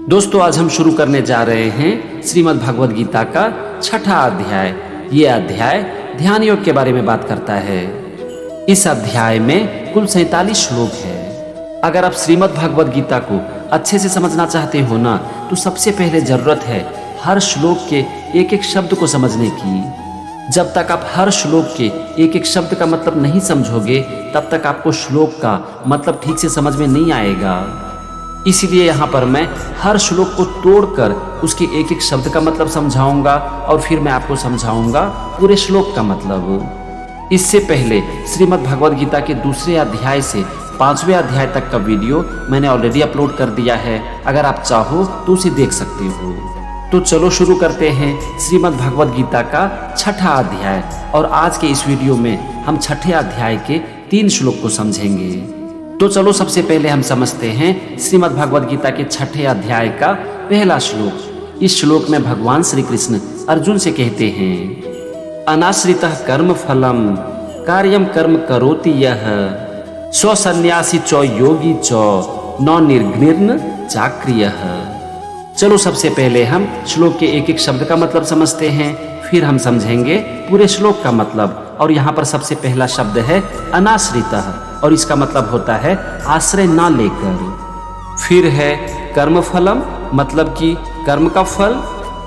दोस्तों, आज हम शुरू करने जा रहे हैं श्रीमद् भगवद गीता का 6ठा अध्याय। ये अध्याय ध्यान योग के बारे में बात करता है। इस अध्याय में कुल 47 श्लोक है। अगर आप श्रीमद् भगवद गीता को अच्छे से समझना चाहते हो ना, तो सबसे पहले जरूरत है हर श्लोक के एक एक शब्द को समझने की। जब तक आप हर श्लोक के एक एक शब्द का मतलब नहीं समझोगे, तब तक आपको श्लोक का मतलब ठीक से समझ में नहीं आएगा। इसीलिए यहाँ पर मैं हर श्लोक को तोड़कर उसके एक एक शब्द का मतलब समझाऊंगा और फिर मैं आपको समझाऊंगा पूरे श्लोक का मतलब। इससे पहले श्रीमद् भगवद गीता के दूसरे अध्याय से 5वें अध्याय तक का वीडियो मैंने ऑलरेडी अपलोड कर दिया है। अगर आप चाहो तो उसे देख सकते हो। तो चलो शुरू करते हैं श्रीमद् भगवद गीता का 6ठा अध्याय। और आज के इस वीडियो में हम 6ठे अध्याय के 3 श्लोक को समझेंगे। तो चलो सबसे पहले हम समझते हैं श्रीमद् भगवद गीता के 6ठे अध्याय का पहला श्लोक। इस श्लोक में भगवान श्री कृष्ण अर्जुन से कहते हैं, अनाश्रितः कर्म फलम कार्यम कर्म करोति यः स्वसन्यासी च योगी च न निर्घ्निर्न चाक्रियः। चलो सबसे पहले हम श्लोक के एक एक शब्द का मतलब समझते हैं, फिर हम समझेंगे पूरे श्लोक का मतलब। और यहाँ पर सबसे पहला शब्द है अनाश्रितः, और इसका मतलब होता है आश्रय ना लेकर। फिर है कर्मफलम, मतलब कि कर्म का फल।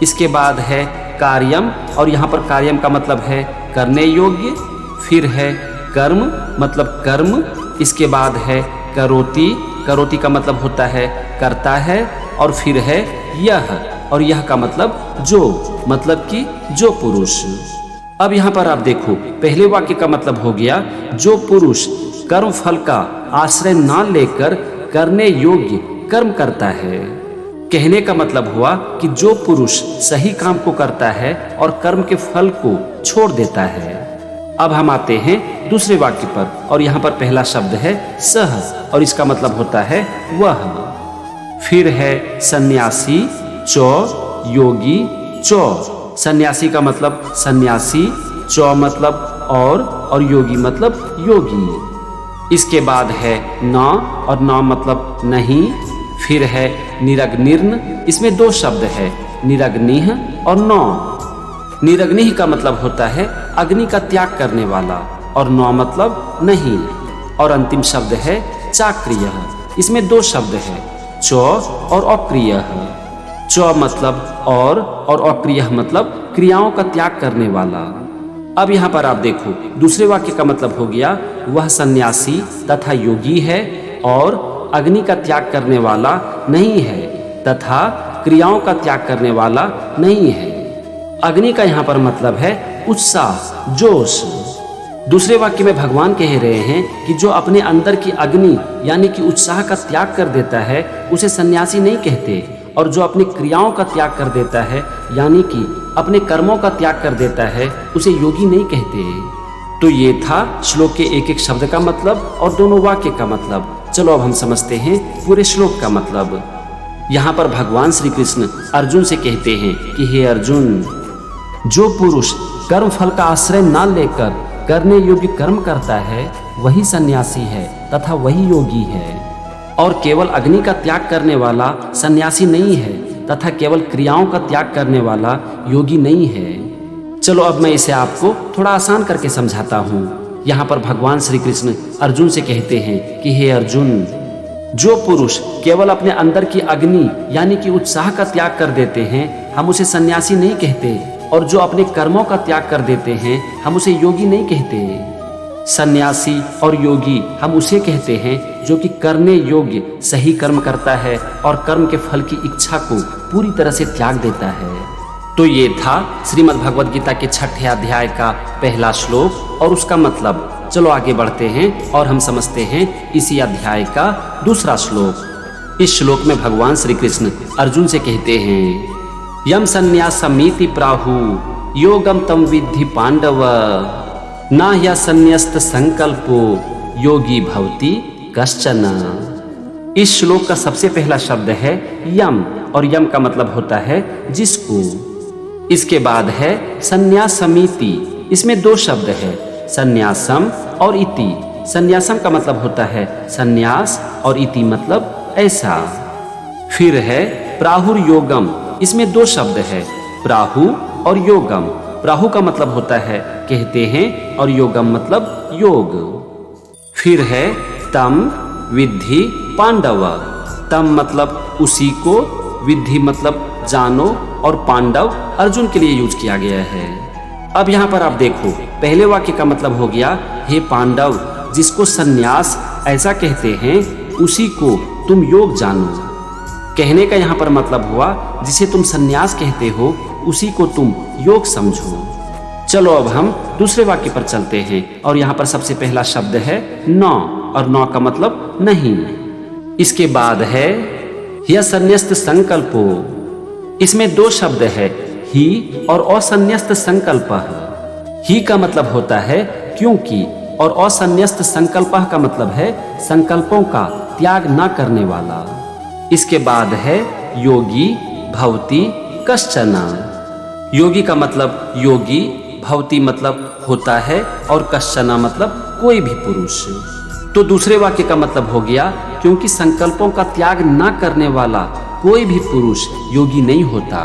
इसके बाद है कार्यम, और यहाँ पर कार्यम का मतलब है करने योग्य। फिर है कर्म, मतलब कर्म। इसके बाद है करोति, करोति का मतलब होता है करता है। और फिर है यह, और यह का मतलब जो, मतलब कि जो पुरुष। अब यहाँ पर आप देखो, पहले वाक्य का मतलब हो गया जो पुरुष कर्म फल का आश्रय ना लेकर करने योग्य कर्म करता है। कहने का मतलब हुआ कि जो पुरुष सही काम को करता है और कर्म के फल को छोड़ देता है। अब हम आते हैं दूसरे वाक्य पर, और यहाँ पर पहला शब्द है सह, और इसका मतलब होता है वह। फिर है सन्यासी च योगी च। सन्यासी का मतलब सन्यासी, च मतलब और योगी मतलब योगी। इसके बाद है न, और न मतलब नहीं। फिर है निरग्निर्न, इसमें 2 शब्द है, निरग्निह और न। निरग्निह का मतलब होता है अग्नि का त्याग करने वाला, और न मतलब नहीं। और अंतिम शब्द है चाक्रिय, इसमें 2 शब्द है, च और अक्रिय। च मतलब और अक्रिय मतलब क्रियाओं का त्याग करने वाला। अब यहाँ पर आप देखो, दूसरे वाक्य का मतलब हो गया वह सन्यासी तथा योगी है और अग्नि का त्याग करने वाला नहीं है तथा क्रियाओं का त्याग करने वाला नहीं है। अग्नि का यहाँ पर मतलब है उत्साह, जोश। दूसरे वाक्य में भगवान कह रहे हैं कि जो अपने अंदर की अग्नि यानी कि उत्साह का त्याग कर देता है उसे सन्यासी नहीं कहते, और जो अपनी क्रियाओं का त्याग कर देता है यानी कि अपने कर्मों का त्याग कर देता है उसे योगी नहीं कहते। तो ये था श्लोक के एक एक शब्द का मतलब और दोनों वाक्य का मतलब। चलो अब हम समझते हैं पूरे श्लोक का मतलब। यहाँ पर भगवान श्री कृष्ण अर्जुन से कहते हैं कि हे अर्जुन, जो पुरुष कर्म फल का आश्रय ना लेकर करने योग्य कर्म करता है वही सन्यासी है तथा वही योगी है, और केवल अग्नि का त्याग करने वाला सन्यासी नहीं है तथा केवल क्रियाओं का त्याग करने वाला योगी नहीं है। चलो अब मैं इसे आपको थोड़ा आसान करके समझाता हूँ। यहाँ पर भगवान श्री कृष्ण अर्जुन से कहते हैं कि हे अर्जुन, जो पुरुष केवल अपने अंदर की अग्नि यानी कि उत्साह का त्याग कर देते हैं हम उसे सन्यासी नहीं कहते, और जो अपने कर्मों का त्याग कर देते हैं हम उसे योगी नहीं कहते। सन्यासी और योगी हम उसे कहते हैं जो कि करने योग्य सही कर्म करता है और कर्म के फल की इच्छा को पूरी तरह से त्याग देता है। तो ये था श्रीमद् भगवद गीता के 6ठे अध्याय का पहला श्लोक और उसका मतलब। चलो आगे बढ़ते हैं और हम समझते हैं इसी अध्याय का दूसरा श्लोक। इस श्लोक में भगवान श्री कृष्ण अर्जुन से कहते हैं, यम संन्यासमिति प्राहु योगम तम विद्धि पांडव न ह्यसन्यस्त संकल्पो योगी भवति कश्चन। इस श्लोक का सबसे पहला शब्द है यम, और यम का मतलब होता है जिसको। इसके बाद है संन्यासमिति, इसमें 2 शब्द है, संन्यासम और इति। संन्यासम का मतलब होता है संन्यास और इति मतलब ऐसा। फिर है प्राहुर योगम, इसमें दो शब्द है, प्राहु और योगम। प्राहु का मतलब होता है कहते हैं और योगम मतलब योग। फिर है तम विद्धि पांडव। तम मतलब उसी को, विद्धि मतलब जानो, और पांडव अर्जुन के लिए यूज किया गया है। अब यहाँ पर आप देखो, पहले वाक्य का मतलब हो गया हे पांडव, जिसको सन्यास ऐसा कहते हैं उसी को तुम योग जानो। कहने का यहाँ पर मतलब हुआ जिसे तुम सन्यास कहते हो उसी को तुम योग समझो। चलो अब हम दूसरे वाक्य पर चलते हैं और यहाँ पर सबसे पहला शब्द है न, और न का मतलब नहीं। इसके बाद है ह्यसन्यस्त संकल्पो। इसमें दो शब्द है, ही और असन्यस्त संकल्प। ही का मतलब होता है क्योंकि, और असन्यस्त संकल्प का मतलब है संकल्पों का त्याग न करने वाला। इसके बाद है योगी भवति कश्चन। योगी का मतलब योगी, भवति मतलब होता है, और कश्चन मतलब कोई भी पुरुष। तो दूसरे वाक्य का मतलब हो गया क्योंकि संकल्पों का त्याग न करने वाला कोई भी पुरुष योगी नहीं होता।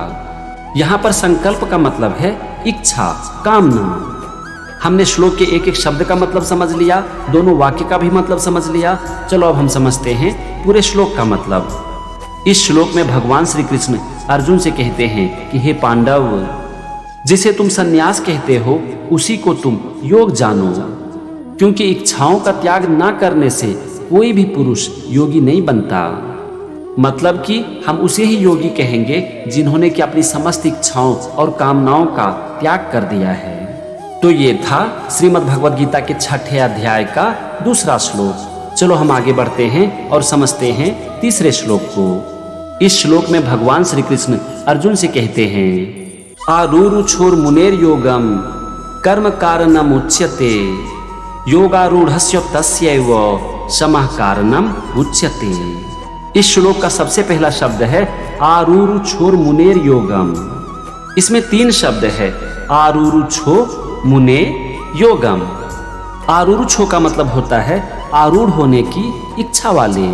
यहाँ पर संकल्प का मतलब है इच्छा, कामना। हमने श्लोक के एक एक शब्द का मतलब समझ लिया, दोनों वाक्य का भी मतलब समझ लिया। चलो अब हम समझते हैं पूरे श्लोक का मतलब। इस श्लोक में भगवान श्री कृष्ण अर्जुन से कहते हैं कि हे पांडव, जिसे तुम सन्यास कहते हो उसी को तुम योग जानो, क्योंकि इच्छाओं का त्याग न करने से कोई भी पुरुष योगी नहीं बनता। मतलब कि हम उसे ही योगी कहेंगे जिन्होंने कि अपनी समस्त इच्छाओं और कामनाओं का त्याग कर दिया है। तो ये था श्रीमद् भगवद गीता के 6ठे अध्याय का दूसरा श्लोक। चलो हम आगे बढ़ते हैं और समझते हैं तीसरे श्लोक को। इस श्लोक में भगवान श्री कृष्ण अर्जुन से कहते हैं आरूरु छोर मुनेर योगम कर्म कारणम उच्यते योगारूढ़स्य तस्यैव समः कारणम उच्यते। इस श्लोक का सबसे पहला शब्द है आरूरु छोर मुनेर योगम। इसमें तीन शब्द है, आरूरु छो मुने योगम। आरूरु छो का मतलब होता है आरूढ़ होने की इच्छा वाले,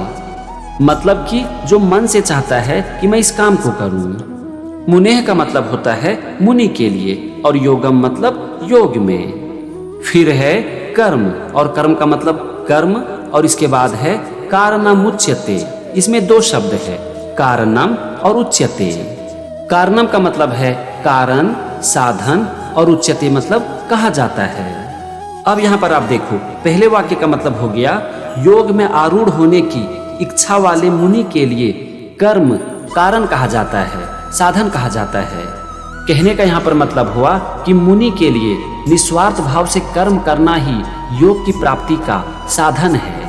मतलब कि जो मन से चाहता है कि मैं इस काम को करूं। मुनेह का मतलब होता है मुनि के लिए, और योगम मतलब योग में। फिर है कर्म, और कर्म का मतलब कर्म, और इसके बाद है कारणम उच्यते। इसमें दो शब्द है, कारणम और उच्यते। कारणम का मतलब है कारण, साधन, और उच्यते मतलब कहा जाता है। अब यहाँ पर आप देखो, पहले वाक्य का मतलब हो गया योग में आरूढ़ होने की इच्छा वाले मुनि के लिए कर्म कारण कहा जाता है, साधन कहा जाता है। कहने का यहाँ पर मतलब हुआ कि मुनि के लिए निस्वार्थ भाव से कर्म करना ही योग की प्राप्ति का साधन है।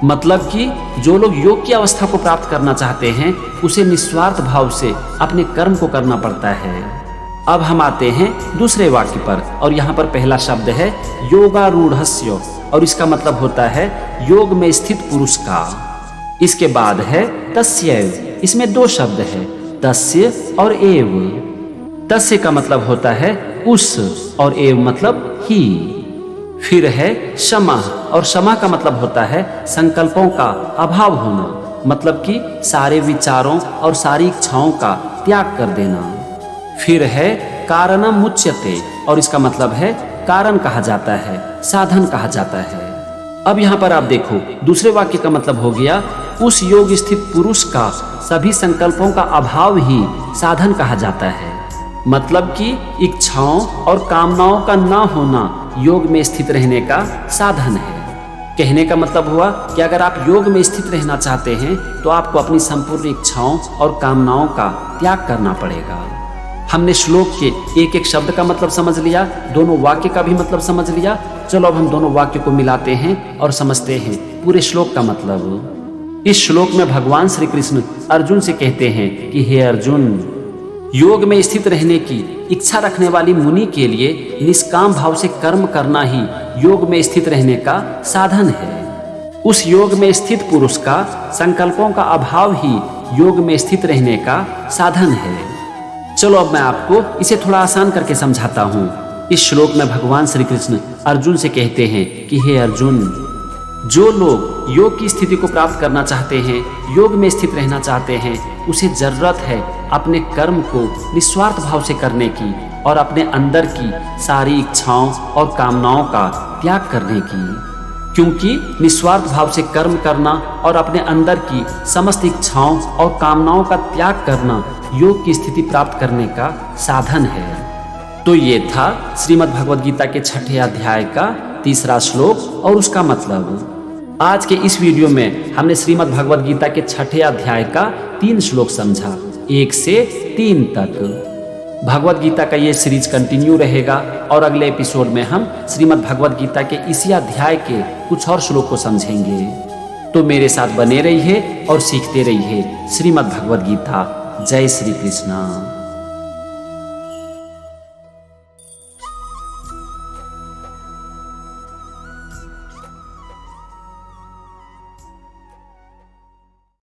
मतलब कि जो लोग योग की अवस्था को प्राप्त करना चाहते हैं उसे निस्वार्थ भाव से अपने कर्म को करना पड़ता है। अब हम आते हैं दूसरे वाक्य पर, और यहाँ पर पहला शब्द है योगारूढ़स्य, और इसका मतलब होता है योग में स्थित पुरुष का। इसके बाद है तस्यैव। इसमें दो शब्द है, तस्य और एव। तस्य का मतलब होता है उस, और एव मतलब ही। फिर है क्षमा, और क्षमा का मतलब होता है संकल्पों का अभाव होना, मतलब कि सारे विचारों और सारी इच्छाओं का त्याग कर देना। फिर है कारणम उच्यते, और इसका मतलब है कारण कहा जाता है, साधन कहा जाता है। अब यहाँ पर आप देखो, दूसरे वाक्य का मतलब हो गया उस योग स्थित पुरुष का सभी संकल्पों का अभाव ही साधन कहा जाता है। मतलब कि इच्छाओं और कामनाओं का ना होना योग में स्थित रहने का साधन है। कहने का मतलब हुआ कि अगर आप योग में स्थित रहना चाहते हैं तो आपको अपनी संपूर्ण इच्छाओं और कामनाओं का त्याग करना पड़ेगा। हमने श्लोक के एक एक शब्द का मतलब समझ लिया, दोनों वाक्य का भी मतलब समझ लिया। चलो अब हम दोनों वाक्य को मिलाते हैं और समझते हैं पूरे श्लोक का मतलब। इस श्लोक में भगवान श्री कृष्ण अर्जुन से कहते हैं कि हे अर्जुन, योग में स्थित रहने की इच्छा रखने वाली मुनि के लिए निष्काम भाव से कर्म करना ही योग में स्थित रहने का साधन है। उस योग में स्थित पुरुष का संकल्पों का अभाव ही योग में स्थित रहने का साधन है। चलो अब मैं आपको इसे थोड़ा आसान करके समझाता हूँ। इस श्लोक में भगवान श्री कृष्ण अर्जुन से कहते हैं कि हे अर्जुन, जो लोग योग की स्थिति को प्राप्त करना चाहते हैं, योग में स्थित रहना चाहते हैं, उसे जरूरत है अपने कर्म को निस्वार्थ भाव से करने की और अपने अंदर की सारी इच्छाओं और कामनाओं का त्याग करने की। क्योंकि निस्वार्थ भाव से कर्म करना और अपने अंदर की समस्त इच्छाओं और कामनाओं का त्याग करना योग की स्थिति प्राप्त करने का साधन है। तो ये था श्रीमद् भगवद गीता के 6ठे अध्याय का 3रा श्लोक और उसका मतलब। आज के इस वीडियो में हमने श्रीमद् भगवद गीता के 6ठे अध्याय का 3 श्लोक समझा, 1 से 3 तक। भगवद गीता का ये सीरीज कंटिन्यू रहेगा और अगले एपिसोड में हम श्रीमद् भगवद गीता के इसी अध्याय के कुछ और श्लोक को समझेंगे। तो मेरे साथ बने रहिए और सीखते रहिए श्रीमद् भगवद गीता। जय श्री कृष्ण।